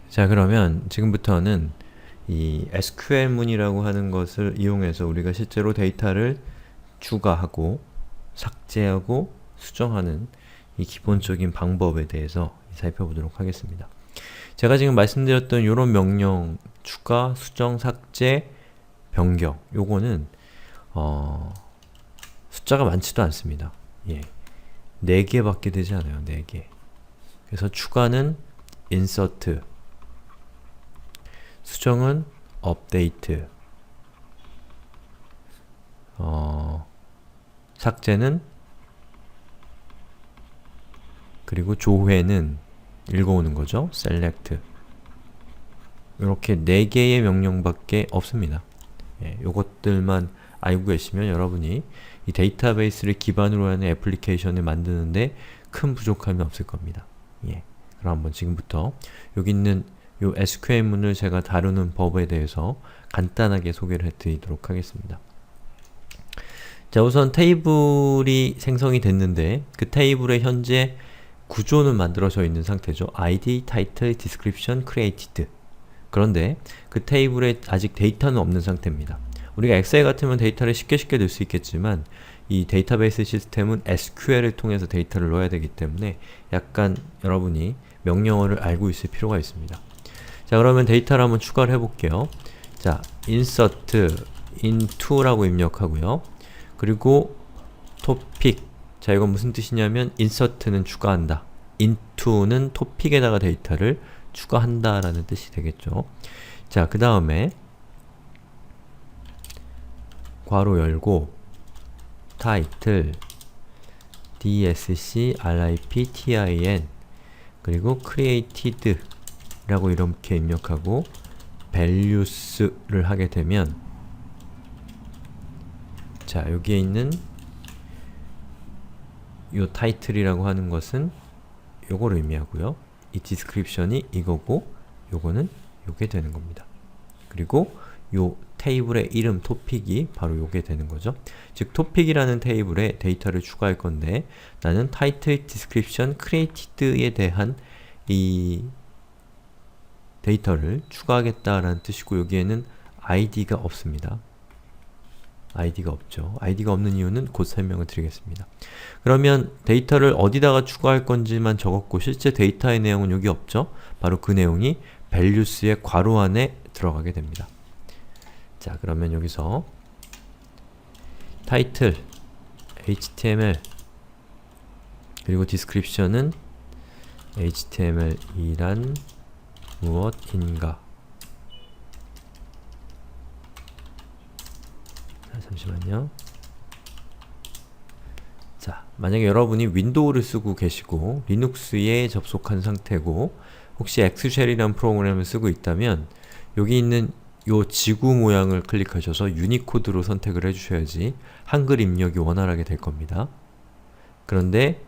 자, 그러면 지금부터는 이 SQL문이라고 하는 것을 이용해서 우리가 실제로 데이터를 추가하고 삭제하고 수정하는 이 기본적인 방법에 대해서 살펴보도록 하겠습니다. 제가 지금 말씀드렸던 이런 명령 추가, 수정, 삭제, 변경 요거는 숫자가 많지도 않습니다. 예. 4개 밖에 되지 않아요. 4개. 그래서 추가는 insert, 수정은 update, 삭제는, 그리고 조회는 읽어오는 거죠. select. 이렇게 4개의 명령밖에 없습니다. 예, 요것들만 알고 계시면 여러분이 이 데이터베이스를 기반으로 하는 애플리케이션을 만드는데 큰 부족함이 없을 겁니다. 예, 그럼 한번 지금부터 여기 있는 요 SQL문을 제가 다루는 법에 대해서 간단하게 소개를 해드리도록 하겠습니다. 자, 우선 테이블이 생성이 됐는데 그 테이블에 현재 구조는 만들어져 있는 상태죠. id, title, description, created. 그런데 그 테이블에 아직 데이터는 없는 상태입니다. 우리가 엑셀 같으면 데이터를 쉽게 넣을 수 있겠지만 이 데이터베이스 시스템은 SQL을 통해서 데이터를 넣어야 되기 때문에 약간 여러분이 명령어를 알고 있을 필요가 있습니다. 자, 그러면 데이터를 한번 추가를 해볼게요. 자, insert into라고 입력하고요. 그리고 topic. 자, 이건 무슨 뜻이냐면 insert는 추가한다, into는 topic에다가 데이터를 추가한다 라는 뜻이 되겠죠. 자, 그 다음에 괄호 열고 title dsc riptin 그리고 created 라고 이렇게 입력하고 values를 하게 되면 자, 여기에 있는 요 title이라고 하는 것은 요거를 의미하고요. 이 description이 이거고 요거는 요게 되는 겁니다. 그리고 요 테이블의 이름 topic이 바로 요게 되는 거죠. 즉 topic이라는 테이블에 데이터를 추가할 건데 나는 title, description, created에 대한 이 데이터를 추가하겠다라는 뜻이고 여기에는 id가 없습니다. id가 없죠. id가 없는 이유는 곧 설명을 드리겠습니다. 그러면 데이터를 어디다가 추가할 건지만 적었고 실제 데이터의 내용은 여기 없죠? 바로 그 내용이 values의 괄호 안에 들어가게 됩니다. 자, 그러면 여기서 title, html 그리고 description은 html이란 무엇인가. 잠시만요. 자, 만약에 여러분이 윈도우를 쓰고 계시고 리눅스에 접속한 상태고 혹시 엑스쉘이라는 프로그램을 쓰고 있다면 여기 있는 요 지구 모양을 클릭하셔서 유니코드로 선택을 해주셔야지 한글 입력이 원활하게 될 겁니다. 그런데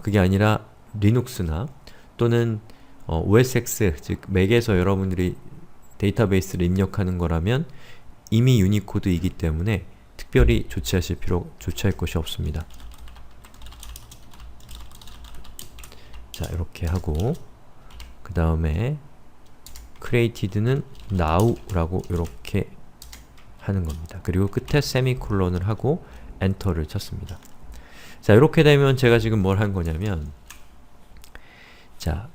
그게 아니라 리눅스나 또는 OSX, 즉 맥에서 여러분들이 데이터베이스를 입력하는 거라면 이미 유니코드이기 때문에 특별히 조치할 것이 없습니다. 자, 이렇게 하고 그 다음에 created는 now라고 이렇게 하는 겁니다. 그리고 끝에 세미콜론을 하고 엔터를 쳤습니다. 자, 이렇게 되면 제가 지금 뭘 한 거냐면 자,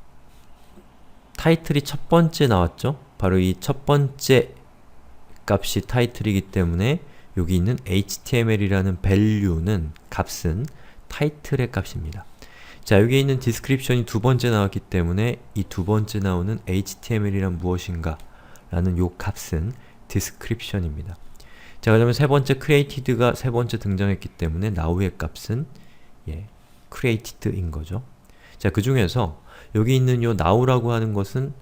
타이틀이 첫 번째 나왔죠? 바로 이 첫 번째 값이 타이틀이기 때문에 여기 있는 html이라는 value는 값은 타이틀의 값입니다. 자, 여기 있는 description이 두 번째 나왔기 때문에 이 두 번째 나오는 html이란 무엇인가 라는 요 값은 description입니다. 자, 그 다음에 세 번째 created가 세 번째 등장했기 때문에 now의 값은 created인 거죠. 자, 그 중에서 여기 있는 요 now라고 하는 것은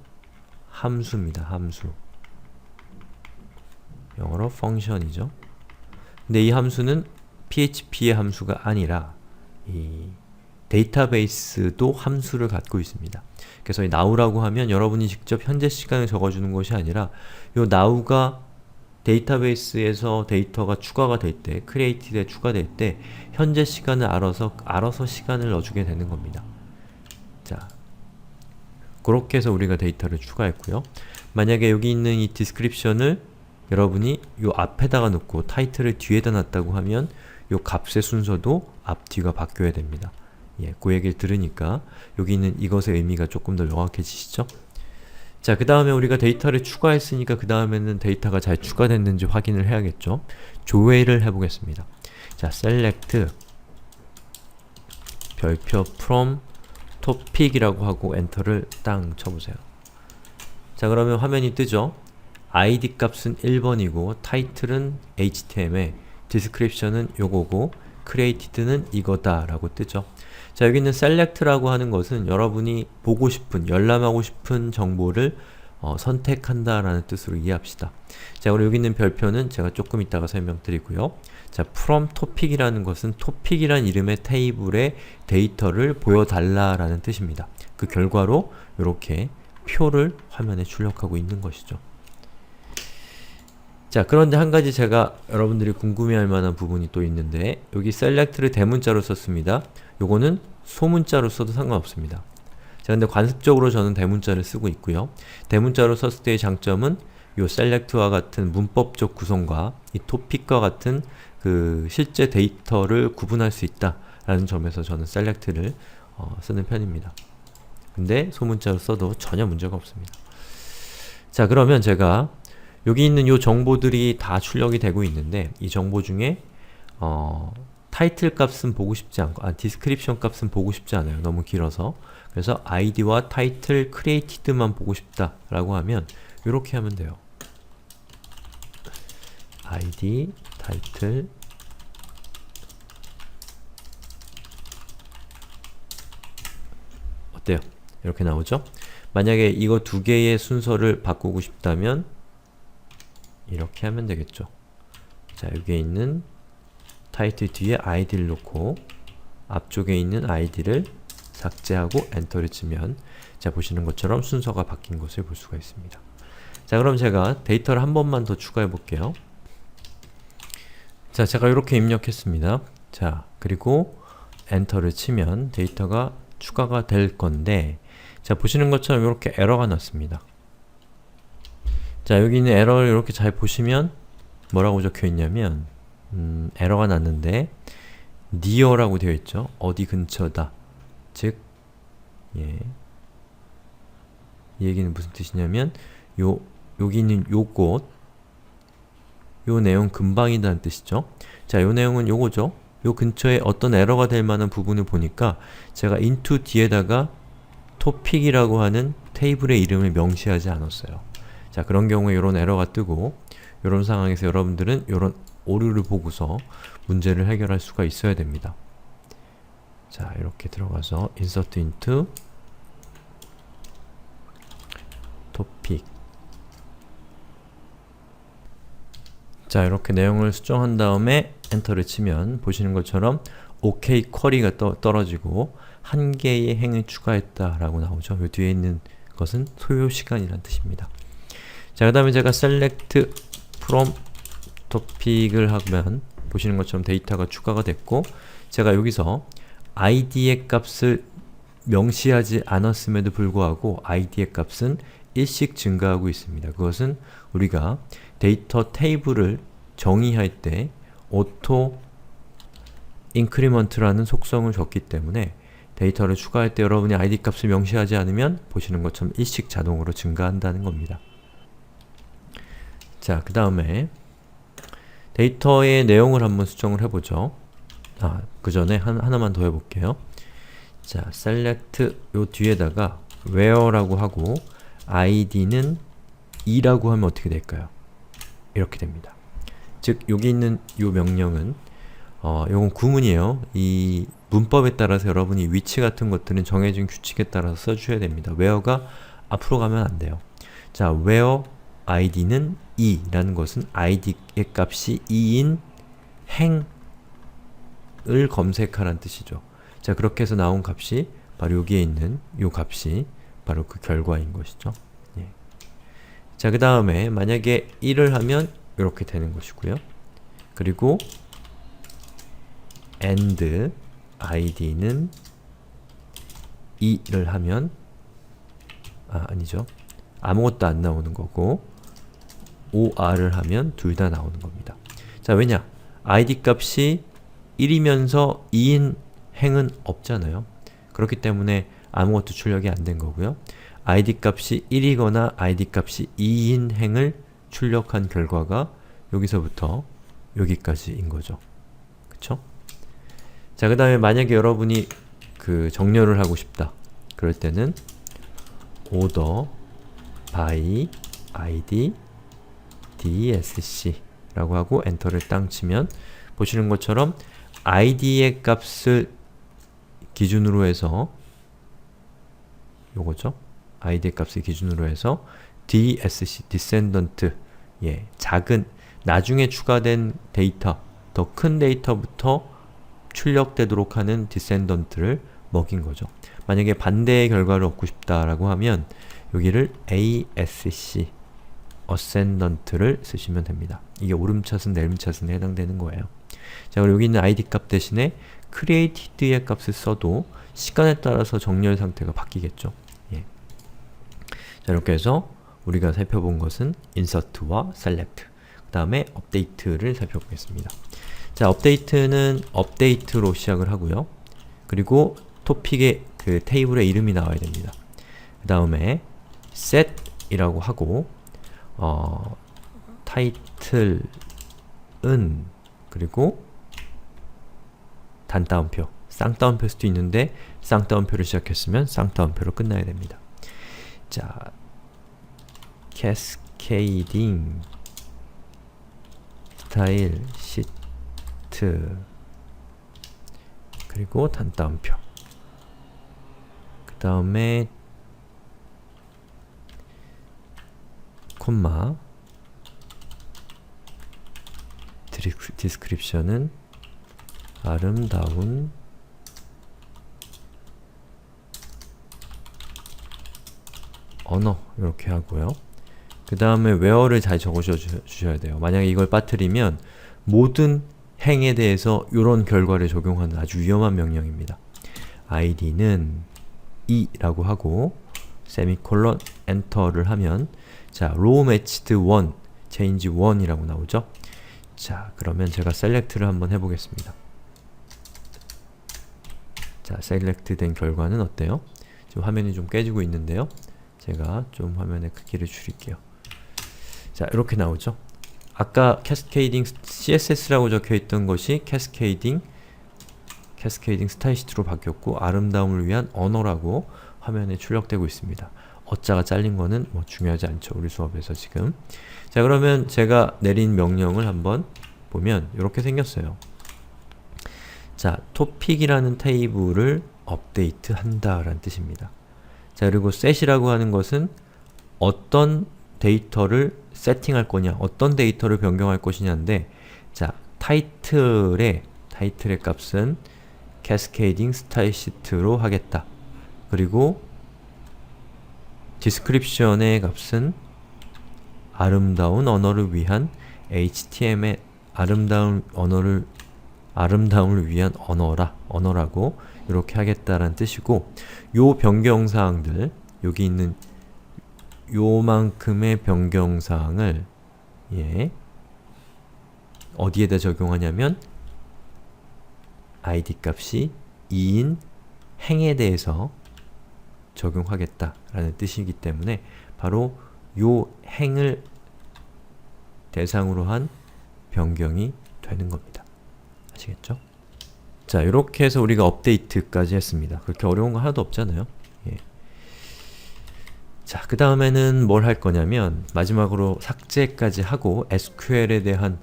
함수입니다. 함수. 영어로 function이죠. 근데 이 함수는 php의 함수가 아니라 이 데이터베이스도 함수를 갖고 있습니다. 그래서 이 now라고 하면 여러분이 직접 현재 시간을 적어주는 것이 아니라 요 now가 데이터베이스에서 데이터가 추가가 될 때, create에 추가될 때 현재 시간을 알아서 시간을 넣어주게 되는 겁니다. 자, 그렇게 해서 우리가 데이터를 추가했고요. 만약에 여기 있는 이 description을 여러분이 요 앞에다가 놓고 타이틀을 뒤에다 놨다고 하면 요 값의 순서도 앞, 뒤가 바뀌어야 됩니다. 예, 그 얘기를 들으니까 여기 있는 이것의 의미가 조금 더 명확해지시죠? 자, 그 다음에 우리가 데이터를 추가했으니까 그 다음에는 데이터가 잘 추가됐는지 확인을 해야겠죠? 조회를 해보겠습니다. 자, select 별표 from topic 이라고 하고 엔터를 땅 쳐보세요. 자, 그러면 화면이 뜨죠? id 값은 1번이고 타이틀은 html에 description은 요거고 created는 이거다 라고 뜨죠. 자, 여기 있는 select라고 하는 것은 여러분이 보고 싶은, 열람하고 싶은 정보를 선택한다 라는 뜻으로 이해합시다. 자, 그리고 여기 있는 별표는 제가 조금 이따가 설명드리고요. 자, from topic이라는 것은 topic이란 이름의 테이블에 데이터를 보여달라 라는 뜻입니다. 그 결과로 이렇게 표를 화면에 출력하고 있는 것이죠. 자, 그런데 한 가지 제가 여러분들이 궁금해할 만한 부분이 또 있는데 여기 select를 대문자로 썼습니다. 요거는 소문자로 써도 상관없습니다. 자, 근데 관습적으로 저는 대문자를 쓰고 있고요. 대문자로 썼을 때의 장점은 요 select와 같은 문법적 구성과 이 topic과 같은 그 실제 데이터를 구분할 수 있다 라는 점에서 저는 select를 쓰는 편입니다. 근데 소문자로 써도 전혀 문제가 없습니다. 자, 그러면 제가 여기 있는 요 정보들이 다 출력이 되고 있는데 이 정보 중에 타이틀 값은 보고 싶지 않고 디스크립션 값은 보고 싶지 않아요. 너무 길어서. 그래서 id와 타이틀 created만 보고 싶다 라고 하면 이렇게 하면 돼요. id, 타이틀 어때요? 이렇게 나오죠? 만약에 이거 두 개의 순서를 바꾸고 싶다면 이렇게 하면 되겠죠. 자, 여기에 있는 타이틀 뒤에 id를 놓고 앞쪽에 있는 id를 삭제하고 엔터를 치면 자, 보시는 것처럼 순서가 바뀐 것을 볼 수가 있습니다. 자, 그럼 제가 데이터를 한 번만 더 추가해 볼게요. 자, 제가 이렇게 입력했습니다. 자, 그리고 엔터를 치면 데이터가 추가가 될 건데 자, 보시는 것처럼 이렇게 에러가 났습니다. 자, 여기 있는 에러를 이렇게 잘 보시면 뭐라고 적혀 있냐면 에러가 났는데 near라고 되어 있죠. 어디 근처다. 즉, 예. 이 얘기는 무슨 뜻이냐면 여기 있는 요곳 요 내용 근방이라는 뜻이죠. 자, 요 내용은 요거죠. 요 근처에 어떤 에러가 될 만한 부분을 보니까 제가 into 뒤에다가 topic이라고 하는 테이블의 이름을 명시하지 않았어요. 자, 그런 경우에 이런 에러가 뜨고 이런 상황에서 여러분들은 이런 오류를 보고서 문제를 해결할 수가 있어야 됩니다. 자, 이렇게 들어가서 insert into topic 자, 이렇게 내용을 수정한 다음에 엔터를 치면 보시는 것처럼 OK 쿼리가 떨어지고 한 개의 행을 추가했다 라고 나오죠. 이 뒤에 있는 것은 소요 시간이라는 뜻입니다. 자, 그 다음에 제가 select from topic을 하면 보시는 것처럼 데이터가 추가가 됐고 제가 여기서 id의 값을 명시하지 않았음에도 불구하고 id의 값은 1씩 증가하고 있습니다. 그것은 우리가 데이터 테이블을 정의할 때 auto increment라는 속성을 줬기 때문에 데이터를 추가할 때 여러분이 id 값을 명시하지 않으면 보시는 것처럼 1씩 자동으로 증가한다는 겁니다. 자, 그 다음에 데이터의 내용을 한번 수정을 해보죠. 그 전에 하나만 더 해볼게요. 자, select 요 뒤에다가 where라고 하고 id는 2라고 하면 어떻게 될까요? 이렇게 됩니다. 즉, 여기 있는 요 명령은 요건 구문이에요. 이 문법에 따라서 여러분이 위치 같은 것들은 정해진 규칙에 따라서 써주셔야 됩니다. where가 앞으로 가면 안 돼요. 자, where id는 2라는 것은 id의 값이 2인 행을 검색하라는 뜻이죠. 자, 그렇게 해서 나온 값이 바로 여기에 있는 요 값이 바로 그 결과인 것이죠. 예. 자, 그 다음에 만약에 1을 하면 이렇게 되는 것이고요. 그리고 and id는 2를 하면 아니죠. 아무것도 안 나오는 거고 OR을 하면 둘 다 나오는 겁니다. 자, 왜냐? id 값이 1이면서 2인 행은 없잖아요. 그렇기 때문에 아무것도 출력이 안 된 거고요. id 값이 1이거나 id 값이 2인 행을 출력한 결과가 여기서부터 여기까지인 거죠. 그쵸? 자, 그 다음에 만약에 여러분이 그 정렬을 하고 싶다. 그럴 때는 order by id dsc 라고 하고 엔터를 땅 치면 보시는 것처럼 id의 값을 기준으로 해서 요거죠. id의 값을 기준으로 해서 dsc, descendant 작은, 나중에 추가된 데이터, 더 큰 데이터부터 출력되도록 하는 descendant를 먹인 거죠. 만약에 반대의 결과를 얻고 싶다라고 하면 여기를 asc, ascendant를 쓰시면 됩니다. 이게 오름차순, 내림차순에 해당되는 거예요. 자, 그리고 여기 있는 id 값 대신에 created의 값을 써도 시간에 따라서 정렬 상태가 바뀌겠죠. 자, 이렇게 해서 우리가 살펴본 것은 insert와 select, 그 다음에 update를 살펴보겠습니다. 자, update는 update로 시작을 하고요. 그리고 토픽의 그 테이블의 이름이 나와야 됩니다. 그 다음에 set 이라고 하고 title은 그리고 단따옴표, 쌍따옴표일 수도 있는데 쌍따옴표를 시작했으면 쌍따옴표로 끝나야 됩니다. 자, cascading style sheet 그리고 단따옴표, 그 다음에 콤마, description은 아름다운 언어 이렇게 하고요. 그 다음에 where를 잘 적으셔야 돼요. 만약에 이걸 빠뜨리면 모든 행에 대해서 이런 결과를 적용하는 아주 위험한 명령입니다. id는 2라고 하고 세미콜론 엔터를 하면 자, row matched 1, change 1이라고 나오죠? 자, 그러면 제가 select를 한번 해보겠습니다. 자, select 된 결과는 어때요? 지금 화면이 좀 깨지고 있는데요. 제가 좀 화면의 크기를 줄일게요. 자, 이렇게 나오죠? 아까 cascading CSS라고 적혀있던 것이 cascading 스타일 시트로 바뀌었고 아름다움을 위한 언어라고 화면에 출력되고 있습니다. 어자가 잘린 거는 뭐 중요하지 않죠. 우리 수업에서 지금. 자, 그러면 제가 내린 명령을 한번 보면 이렇게 생겼어요. 자, topic이라는 테이블을 업데이트 한다 라는 뜻입니다. 자, 그리고 set이라고 하는 것은 어떤 데이터를 세팅할 거냐, 어떤 데이터를 변경할 것이냐인데, 자, 타이틀의 값은 cascading style sheet로 하겠다. 그리고 description의 값은 아름다운 언어를 위한 HTML, 아름다움을 위한 언어라고 이렇게 하겠다라는 뜻이고, 요 변경사항들, 여기 있는 요만큼의 변경사항을 어디에다 적용하냐면 id 값이 2인 행에 대해서 적용하겠다라는 뜻이기 때문에 바로 요 행을 대상으로 한 변경이 되는 겁니다. 아시겠죠? 자, 이렇게 해서 우리가 업데이트까지 했습니다. 그렇게 어려운 거 하나도 없잖아요. 자, 그 다음에는 뭘 할 거냐면 마지막으로 삭제까지 하고 SQL에 대한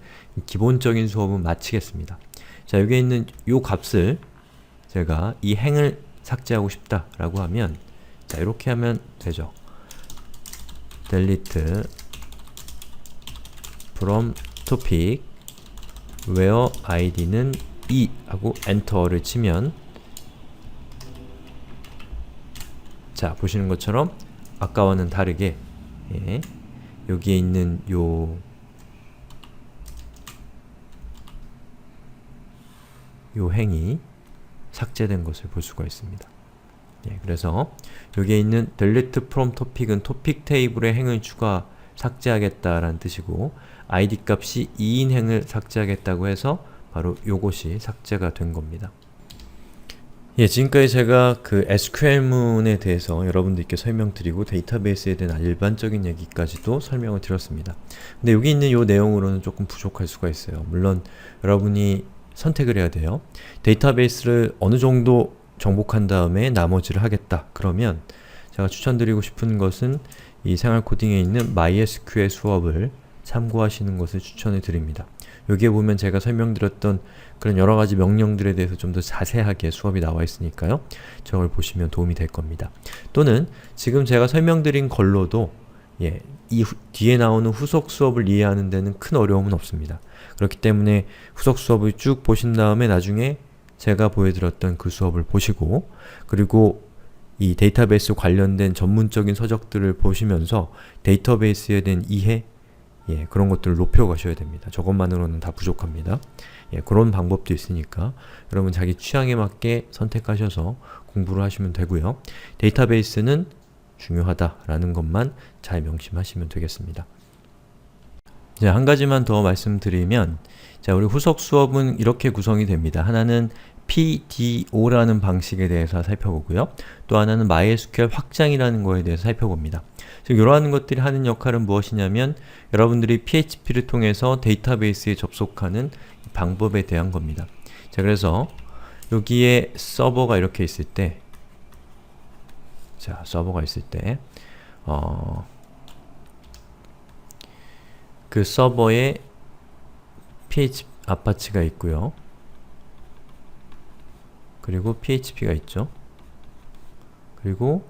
기본적인 수업은 마치겠습니다. 자, 여기에 있는 요 값을 제가 이 행을 삭제하고 싶다 라고 하면, 자, 이렇게 하면 되죠. delete from topic where id는 2 하고 엔터를 치면, 자, 보시는 것처럼 아까와는 다르게 여기에 있는 요 행이 삭제된 것을 볼 수가 있습니다. 그래서 여기에 있는 delete from topic은 토픽 테이블의 행을 삭제하겠다라는 뜻이고 id 값이 2인 행을 삭제하겠다고 해서 바로 요것이 삭제가 된 겁니다. 지금까지 제가 그 SQL문에 대해서 여러분들께 설명드리고 데이터베이스에 대한 일반적인 얘기까지도 설명을 드렸습니다. 근데 여기 있는 이 내용으로는 조금 부족할 수가 있어요. 물론 여러분이 선택을 해야 돼요. 데이터베이스를 어느 정도 정복한 다음에 나머지를 하겠다. 그러면 제가 추천드리고 싶은 것은 이 생활 코딩에 있는 MySQL 수업을 참고하시는 것을 추천을 드립니다. 여기에 보면 제가 설명드렸던 그런 여러가지 명령들에 대해서 좀 더 자세하게 수업이 나와 있으니까요. 저걸 보시면 도움이 될 겁니다. 또는 지금 제가 설명드린 걸로도 이 뒤에 나오는 후속 수업을 이해하는 데는 큰 어려움은 없습니다. 그렇기 때문에 후속 수업을 쭉 보신 다음에 나중에 제가 보여드렸던 그 수업을 보시고 그리고 이 데이터베이스 관련된 전문적인 서적들을 보시면서 데이터베이스에 대한 이해 그런 것들을 높여가셔야 됩니다. 저것만으로는 다 부족합니다. 그런 방법도 있으니까 여러분 자기 취향에 맞게 선택하셔서 공부를 하시면 되고요. 데이터베이스는 중요하다라는 것만 잘 명심하시면 되겠습니다. 한 가지만 더 말씀드리면 우리 후속 수업은 이렇게 구성이 됩니다. 하나는 PDO라는 방식에 대해서 살펴보고요. 또 하나는 MySQL 확장이라는 거에 대해서 살펴봅니다. 이러한 것들이 하는 역할은 무엇이냐면 여러분들이 PHP를 통해서 데이터베이스에 접속하는 방법에 대한 겁니다. 그래서 여기에 서버가 이렇게 있을 때 그 서버에 아파치가 있고요. 그리고 PHP가 있죠. 그리고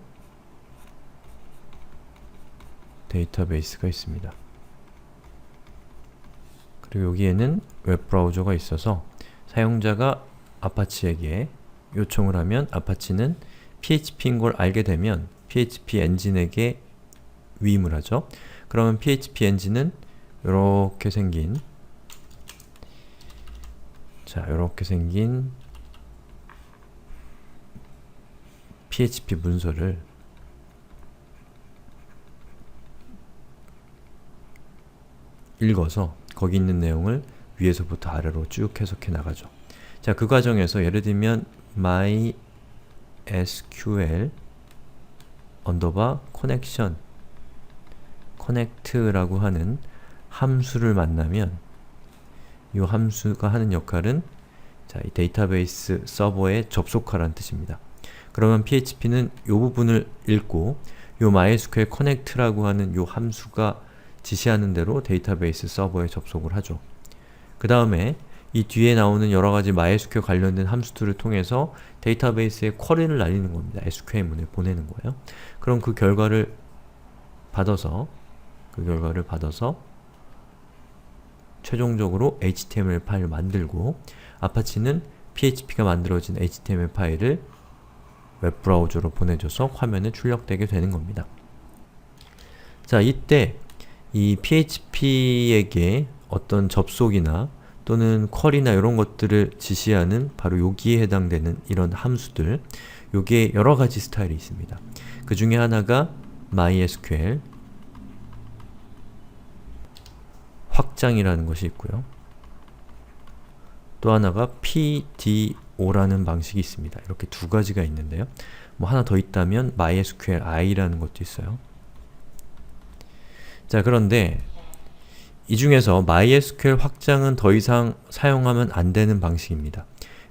데이터베이스가 있습니다. 그리고 여기에는 웹브라우저가 있어서 사용자가 아파치에게 요청을 하면 아파치는 PHP인 걸 알게 되면 PHP 엔진에게 위임을 하죠. 그러면 PHP 엔진은 이렇게 생긴 PHP 문서를 읽어서 거기 있는 내용을 위에서부터 아래로 쭉 해석해 나가죠. 그 과정에서 예를 들면 MySQL connection connect라고 하는 함수를 만나면 이 함수가 하는 역할은 이 데이터베이스 서버에 접속하라는 뜻입니다. 그러면 PHP는 이 부분을 읽고 이 MySQL connect라고 하는 이 함수가 지시하는 대로 데이터베이스 서버에 접속을 하죠. 그 다음에 이 뒤에 나오는 여러가지 MySQL 관련된 함수들을 통해서 데이터베이스에 쿼리를 날리는 겁니다. SQL문을 보내는 거예요. 그럼 그 결과를 받아서 최종적으로 HTML 파일을 만들고 아파치는 PHP가 만들어진 HTML 파일을 웹브라우저로 보내줘서 화면에 출력되게 되는 겁니다. 이때 이 PHP에게 어떤 접속이나 또는 쿼리나 이런 것들을 지시하는 바로 여기에 해당되는 이런 함수들, 여기에 여러가지 스타일이 있습니다. 그 중에 하나가 MySQL 확장이라는 것이 있고요. 또 하나가 PDO라는 방식이 있습니다. 이렇게 두 가지가 있는데요. 하나 더 있다면 MySQLi라는 것도 있어요. 그런데 이 중에서 MySQL 확장은 더 이상 사용하면 안 되는 방식입니다.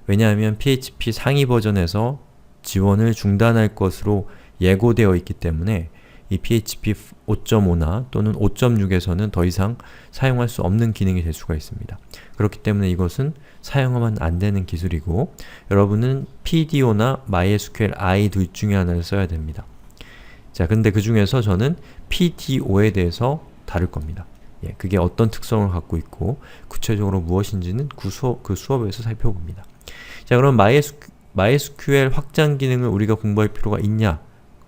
왜냐하면 PHP 상위 버전에서 지원을 중단할 것으로 예고되어 있기 때문에 이 PHP 5.5나 또는 5.6에서는 더 이상 사용할 수 없는 기능이 될 수가 있습니다. 그렇기 때문에 이것은 사용하면 안 되는 기술이고 여러분은 PDO나 MySQLi 둘 중에 하나를 써야 됩니다. 근데 그 중에서 저는 PDO에 대해서 다룰 겁니다. 그게 어떤 특성을 갖고 있고 구체적으로 무엇인지는 그 수업에서 살펴봅니다. 그럼 MySQL 확장 기능을 우리가 공부할 필요가 있냐?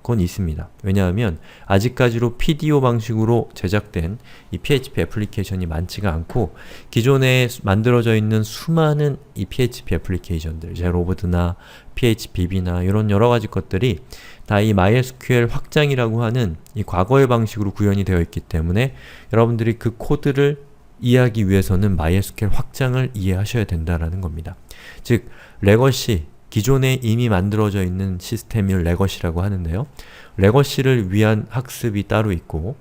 건 있습니다. 왜냐하면 아직까지로 PDO 방식으로 제작된 이 PHP 애플리케이션이 많지가 않고 기존에 만들어져 있는 수많은 이 PHP 애플리케이션들, 제로보드나 PHPB나 이런 여러가지 것들이 다 이 MySQL 확장이라고 하는 이 과거의 방식으로 구현이 되어 있기 때문에 여러분들이 그 코드를 이해하기 위해서는 MySQL 확장을 이해하셔야 된다라는 겁니다. 즉, 레거시, 기존에 이미 만들어져 있는 시스템을 레거시라고 하는데요. 레거시를 위한 학습이 따로 있고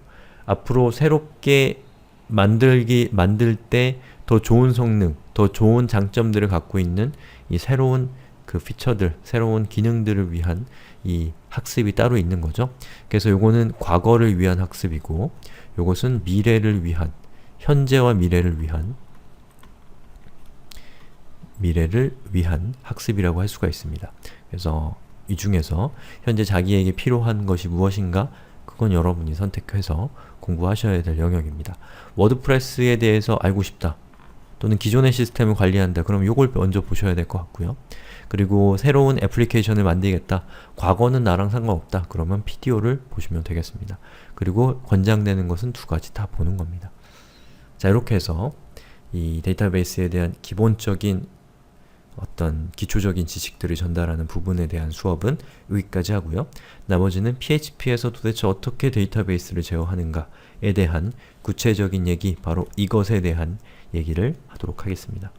앞으로 새롭게 만들 때 더 좋은 성능, 더 좋은 장점들을 갖고 있는 이 새로운 그 피처들, 새로운 기능들을 위한 이 학습이 따로 있는 거죠. 그래서 요거는 과거를 위한 학습이고 요것은 미래를 위한, 현재와 미래를 위한 학습이라고 할 수가 있습니다. 그래서 이 중에서 현재 자기에게 필요한 것이 무엇인가? 그건 여러분이 선택해서 공부하셔야 될 영역입니다. 워드프레스에 대해서 알고 싶다. 또는 기존의 시스템을 관리한다. 그럼 요걸 먼저 보셔야 될 것 같고요. 그리고 새로운 애플리케이션을 만들겠다. 과거는 나랑 상관없다. 그러면 PDO를 보시면 되겠습니다. 그리고 권장되는 것은 두 가지 다 보는 겁니다. 자, 이렇게 해서 이 데이터베이스에 대한 기본적인 어떤 기초적인 지식들을 전달하는 부분에 대한 수업은 여기까지 하고요. 나머지는 PHP에서 도대체 어떻게 데이터베이스를 제어하는가에 대한 구체적인 얘기, 바로 이것에 대한 얘기를 하도록 하겠습니다.